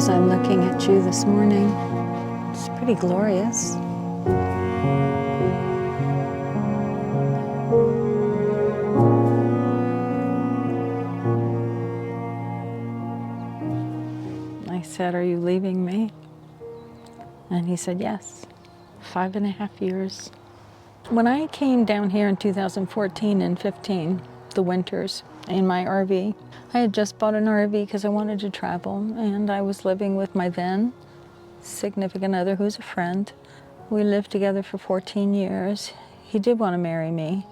as I'm looking at you this morning. It's pretty glorious. I said, "Are you leaving me?" And he said, "Yes." 5.5 years. When I came down here in 2014 and 15, the winters, in my RV, I had just bought an RV because I wanted to travel, and I was living with my then significant other, who's a friend. We lived together for 14 years. He did want to marry me,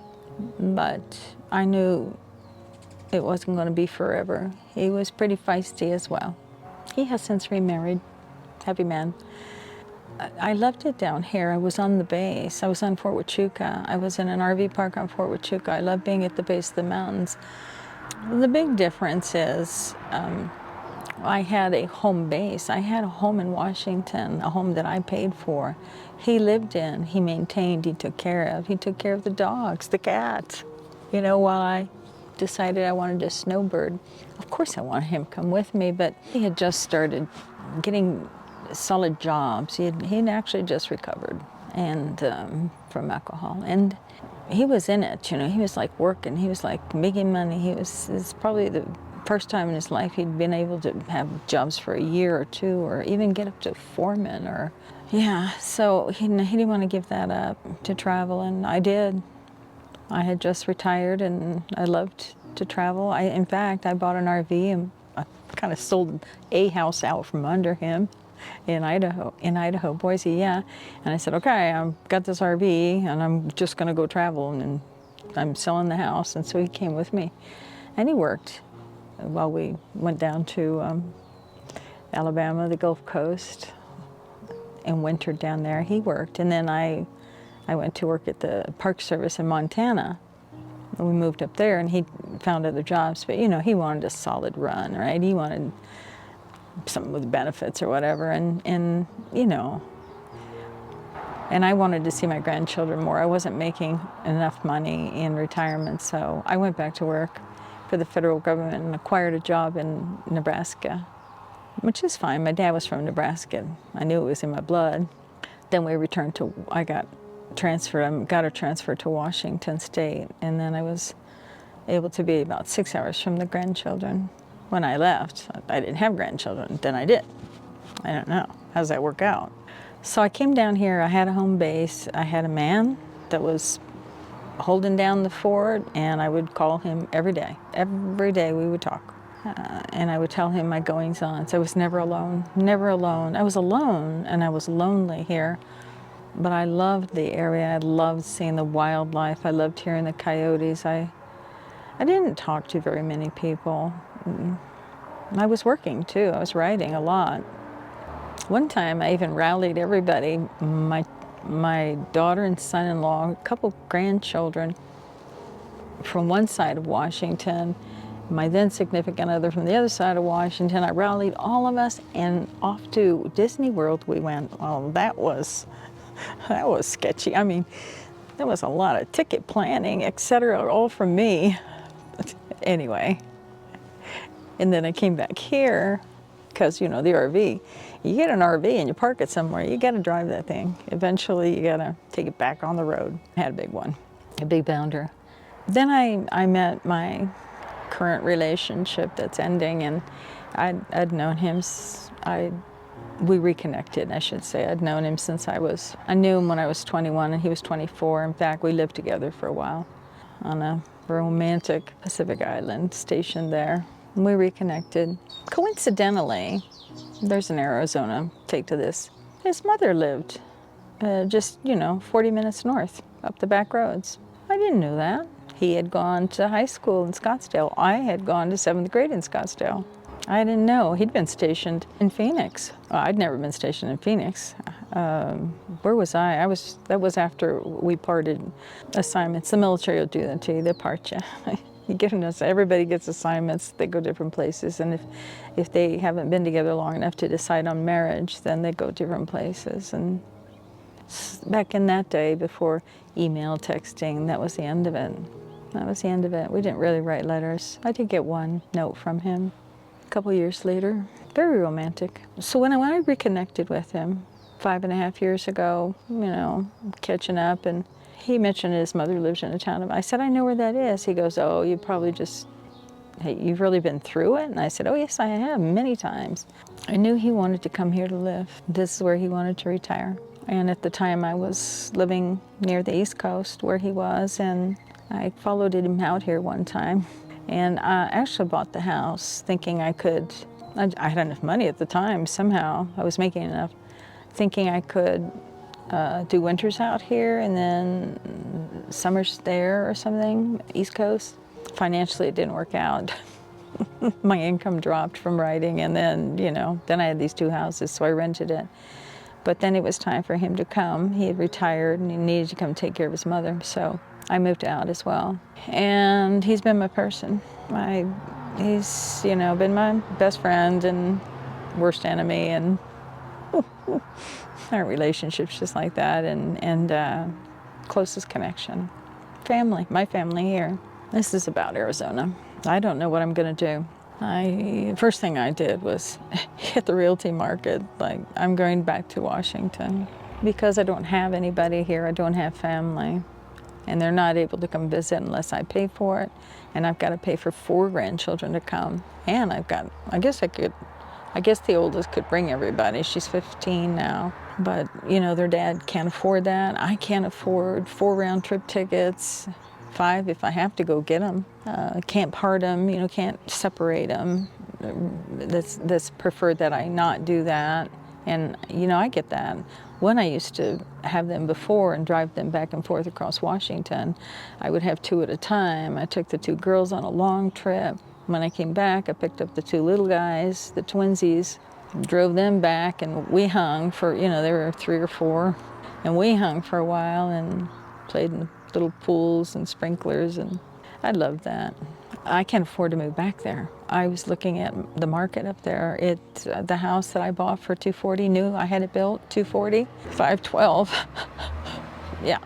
but I knew it wasn't going to be forever. He was pretty feisty as well. He has since remarried, happy man. I loved it down here. I was on the base. I was on Fort Huachuca. I was in an RV park on Fort Huachuca. I love being at the base of the mountains. The big difference is I had a home base. I had a home in Washington, a home that I paid for. He lived in, he maintained, he took care of. He took care of the dogs, the cats. You know, while I decided I wanted a snowbird, of course I wanted him to come with me, but he had just started getting solid jobs. He'd actually just recovered and from alcohol, and he was in it. You know, he was like working. He was like making money. It's probably the first time in his life he'd been able to have jobs for a year or two, or even get up to foreman. Or yeah. So he didn't want to give that up to travel, and I did. I had just retired, and I loved to travel. In fact, I bought an RV and I kind of sold a house out from under him. In Idaho, Boise, yeah. And I said, okay, I've got this RV and I'm just gonna go travel, and I'm selling the house. And so he came with me, and he worked while we went down to Alabama, the Gulf Coast, and wintered down there. He worked, and then I went to work at the Park Service in Montana. We moved up there, and he found other jobs, but you know, he wanted a solid run, right? He wanted something with benefits or whatever, and you know, and I wanted to see my grandchildren more. I wasn't making enough money in retirement, so I went back to work for the federal government and acquired a job in Nebraska, which is fine. My dad was from Nebraska. I knew it was in my blood. Then we returned to, I got a transfer to Washington State, and then I was able to be about 6 hours from the grandchildren. When I left, I didn't have grandchildren. Then I did. I don't know. How does that work out? So I came down here. I had a home base. I had a man that was holding down the fort, and I would call him every day. Every day we would talk. And I would tell him my goings-on. So I was never alone. Never alone. I was alone, and I was lonely here. But I loved the area. I loved seeing the wildlife. I loved hearing the coyotes. I didn't talk to very many people. I was working too. I was writing a lot. One time I even rallied everybody, my daughter and son-in-law, a couple grandchildren from one side of Washington, my then significant other from the other side of Washington. I rallied all of us, and off to Disney World we went. Well, that was sketchy. I mean, there was a lot of ticket planning, etc., all from me. Anyway. And then I came back here because, you know, the RV, you get an RV and you park it somewhere, you got to drive that thing. Eventually, you got to take it back on the road. I had a big one, a big bounder. Then I met my current relationship that's ending, and I'd known him, we reconnected, I should say. I'd known him since I knew him when I was 21 and he was 24. In fact, we lived together for a while on a romantic Pacific Island station there. We reconnected. Coincidentally, there's an Arizona take to this. His mother lived just, 40 minutes north, up the back roads. I didn't know that. He had gone to high school in Scottsdale. I had gone to 7th grade in Scottsdale. I didn't know. He'd been stationed in Phoenix. I'd never been stationed in Phoenix. Where was I? That was after we parted assignments. The military will do that to you. They'll part you. Everybody gets assignments. They go different places, and if they haven't been together long enough to decide on marriage, then they go different places. And back in that day, before email, texting, that was the end of it. That was the end of it. We didn't really write letters. I did get one note from him. A couple years later, very romantic. So when I reconnected with him 5.5 years ago, catching up, and he mentioned his mother lives in a town. I said, I know where that is. He goes, oh, you probably just, hey, you've really been through it? And I said, oh, yes, I have, many times. I knew he wanted to come here to live. This is where he wanted to retire. And at the time I was living near the East Coast where he was, and I followed him out here one time. And I actually bought the house thinking I had enough money at the time somehow. I was making enough, thinking I could do winters out here and then summers there or something, East Coast. Financially, it didn't work out. My income dropped from writing, and then I had these 2 houses, so I rented it. But then it was time for him to come. He had retired and he needed to come take care of his mother, so I moved out as well. And he's been my person. He's been my best friend and worst enemy, and our relationship's just like that, and closest connection. Family, my family here. This is about Arizona. I don't know what I'm gonna do. First thing I did was hit the realty market. Like, I'm going back to Washington because I don't have anybody here. I don't have family, and they're not able to come visit unless I pay for it. And I've got to pay for 4 grandchildren to come. And I guess the oldest could bring everybody. She's 15 now. But, their dad can't afford that. I can't afford 4 round-trip tickets, 5 if I have to go get them. Can't part them, can't separate them. That's preferred that I not do that. And, I get that. When I used to have them before and drive them back and forth across Washington, I would have 2 at a time. I took the 2 girls on a long trip. When I came back, I picked up the 2 little guys, the twinsies, drove them back, and we hung for, they were 3 or 4, and we hung for a while and played in little pools and sprinklers, and I loved that. I can't afford to move back there. I was looking at the market up there. The house that I bought for $240, new, I had it built, $240, $512. Yeah.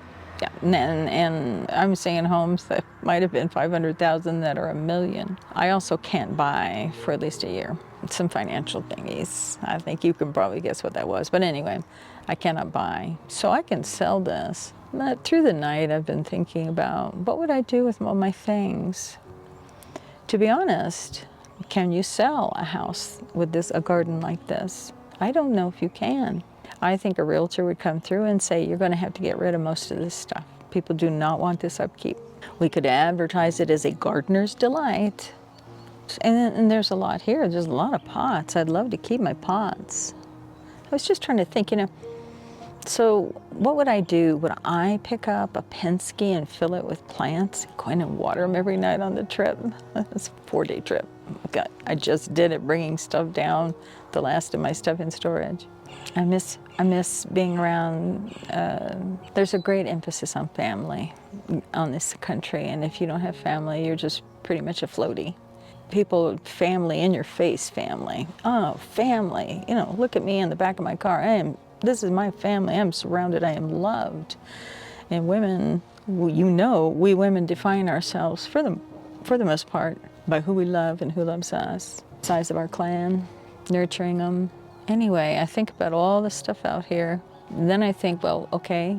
And I'm seeing homes that might have been $500,000 that are $1 million. I also can't buy for at least a year. Some financial thingies. I think you can probably guess what that was. But anyway, I cannot buy. So I can sell this. But through the night, I've been thinking about what would I do with all my things? To be honest, can you sell a house with a garden like this? I don't know if you can. I think a realtor would come through and say, you're going to have to get rid of most of this stuff. People do not want this upkeep. We could advertise it as a gardener's delight. And there's a lot here. There's a lot of pots. I'd love to keep my pots. I was just trying to think, so what would I do? Would I pick up a Penske and fill it with plants, go in and water them every night on the trip? It's a 4-day trip. I just did it, bringing stuff down, the last of my stuff in storage. I miss being around. There's a great emphasis on family on this country, and if you don't have family, you're just pretty much a floaty. People, family, in your face family. Oh, family. Look at me in the back of my car. This is my family. I'm surrounded. I am loved. And women, we women define ourselves for the most part by who we love and who loves us. Size of our clan, nurturing them. Anyway, I think about all the stuff out here. Then I think, well, okay,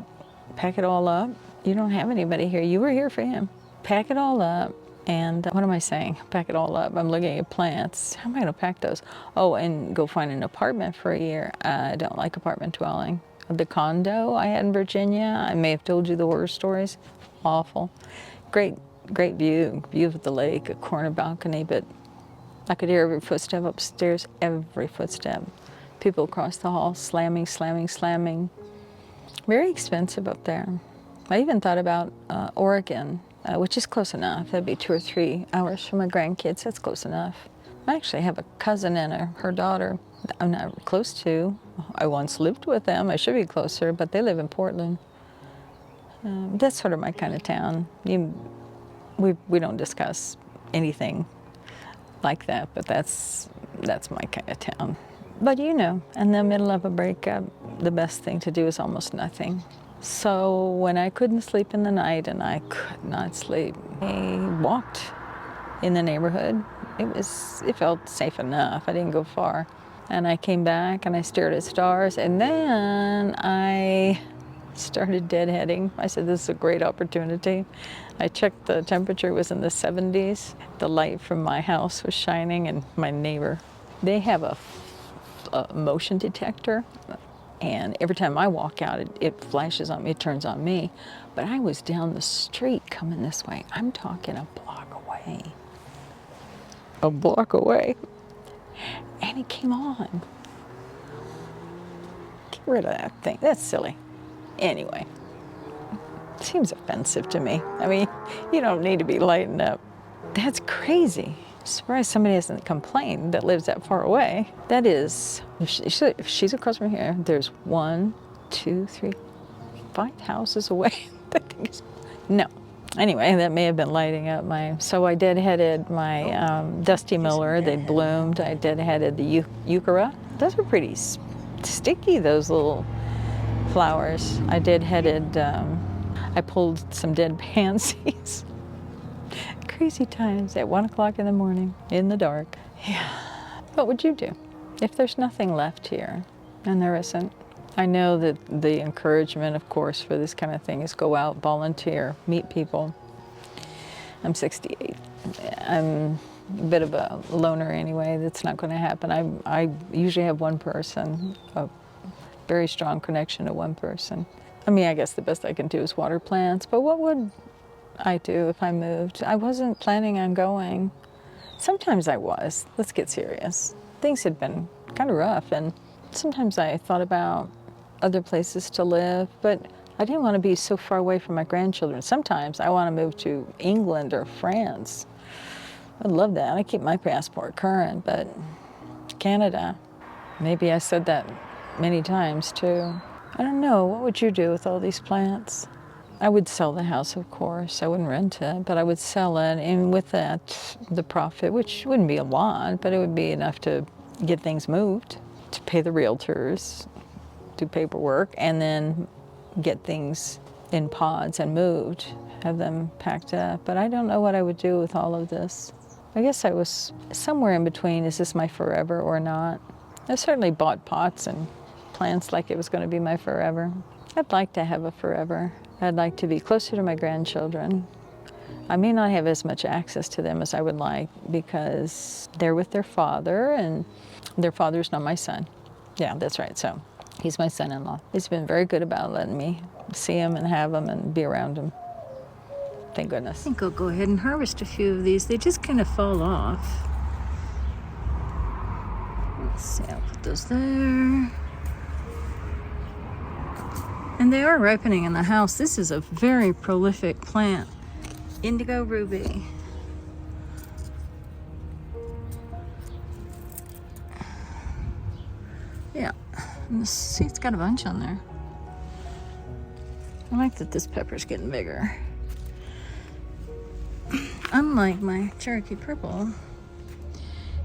pack it all up. You don't have anybody here. You were here for him. Pack it all up. And what am I saying? Pack it all up. I'm looking at plants. How am I going to pack those? Oh, and go find an apartment for a year. I don't like apartment dwelling. The condo I had in Virginia, I may have told you the horror stories. Awful. Great view of the lake, a corner balcony, but I could hear every footstep upstairs, every footstep. People across the hall slamming. Very expensive up there. I even thought about Oregon. Which is close enough. That'd be 2 or 3 hours from my grandkids. That's close enough. I actually have a cousin and her daughter I'm not close to. I once lived with them. I should be closer, but they live in Portland. That's sort of my kind of town. We don't discuss anything like that, but that's my kind of town. But in the middle of a breakup, the best thing to do is almost nothing. So when I couldn't sleep in the night, and I could not sleep, I walked in the neighborhood. It felt safe enough. I didn't go far. And I came back and I stared at stars, and then I started deadheading. I said, this is a great opportunity. I checked the temperature was in the 70s. The light from my house was shining, and my neighbor, they have a motion detector, and every time I walk out, it flashes on me, it turns on me. But I was down the street coming this way. I'm talking a block away. A block away. And it came on. Get rid of that thing. That's silly. Anyway, seems offensive to me. I mean, you don't need to be lighting up. That's crazy. Surprised somebody hasn't complained that lives that far away. That is, if she's across from here, there's 1, 2, 3, 5 houses away. That thing is, no. Anyway, that may have been lighting up my, so I deadheaded my Dusty Miller. They bloomed. I deadheaded the Euchera. Those are pretty sticky, those little flowers. I deadheaded, I pulled some dead pansies. Crazy times at 1 o'clock in the morning, in the dark. Yeah. What would you do if there's nothing left here? And there isn't. I know that the encouragement, of course, for this kind of thing is go out, volunteer, meet people. I'm 68. I'm a bit of a loner anyway. That's not going to happen. I usually have one person, a very strong connection to one person. I mean, I guess the best I can do is water plants, but what would I do if I moved? I wasn't planning on going. Sometimes I was. Let's get serious. Things had been kind of rough, and sometimes I thought about other places to live, but I didn't want to be so far away from my grandchildren. Sometimes I want to move to England or France. I'd love that. I keep my passport current, but Canada, maybe I said that many times too. I don't know, what would you do with all these plants? I would sell the house, of course. I wouldn't rent it, but I would sell it, and with that, the profit, which wouldn't be a lot, but it would be enough to get things moved, to pay the realtors, do paperwork, and then get things in pods and moved, have them packed up. But I don't know what I would do with all of this. I guess I was somewhere in between, is this my forever or not? I certainly bought pots and plants like it was going to be my forever. I'd like to have a forever. I'd like to be closer to my grandchildren. I may not have as much access to them as I would like because they're with their father, and their father's not my son. Yeah, that's right. So he's my son-in-law. He's been very good about letting me see him and have him and be around him. Thank goodness. I think I'll go ahead and harvest a few of these. They just kind of fall off. Let's see, I'll put those there. And they are ripening in the house. This is a very prolific plant. Indigo ruby. Yeah, and see, it's got a bunch on there. I like that this pepper's getting bigger. Unlike my Cherokee purple,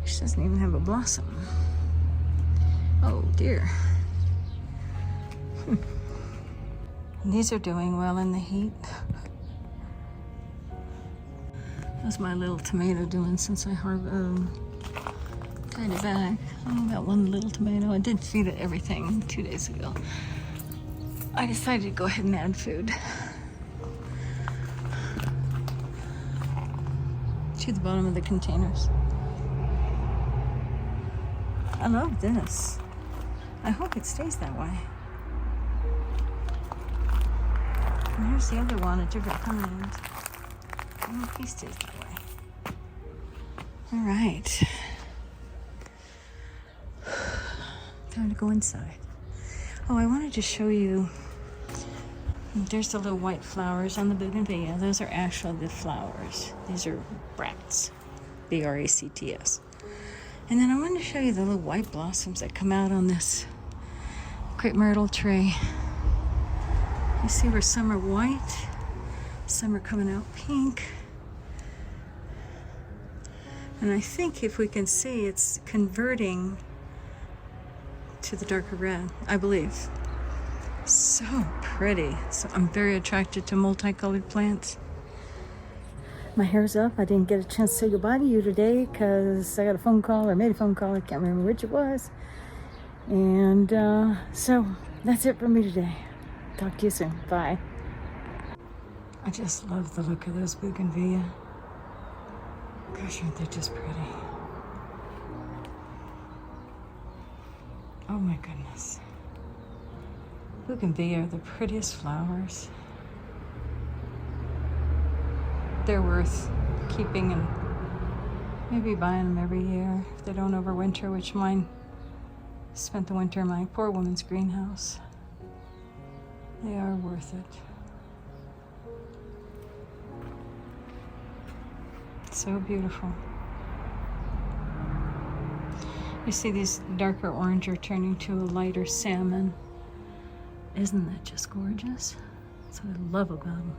which doesn't even have a blossom. Oh dear. These are doing well in the heat. How's my little tomato doing since I tied it back? Oh, that one little tomato. I did feed it everything 2 days ago. I decided to go ahead and add food to the bottom of the containers. I love this. I hope it stays that way. And here's the other one, a different kind. I hope he stays that way. All right. Time to go inside. Oh, I wanted to show you. There's the little white flowers on the bougainvillea. Those are actually the flowers. These are bracts. B-R-A-C-T-S. And then I wanted to show you the little white blossoms that come out on this crepe myrtle tree. You see where some are white, some are coming out pink. And I think if we can see, it's converting to the darker red, I believe. So pretty. So I'm very attracted to multicolored plants. My hair's up. I didn't get a chance to say goodbye to you today because I got a phone call or made a phone call. I can't remember which it was. And so that's it for me today. Talk to you soon. Bye. I just love the look of those bougainvillea. Gosh, aren't they just pretty? Oh my goodness. Bougainvillea are the prettiest flowers. They're worth keeping and maybe buying them every year if they don't overwinter, which mine spent the winter in my poor woman's greenhouse. They are worth it. So beautiful. You see these darker orange are turning to a lighter salmon. Isn't that just gorgeous? That's what I love about them.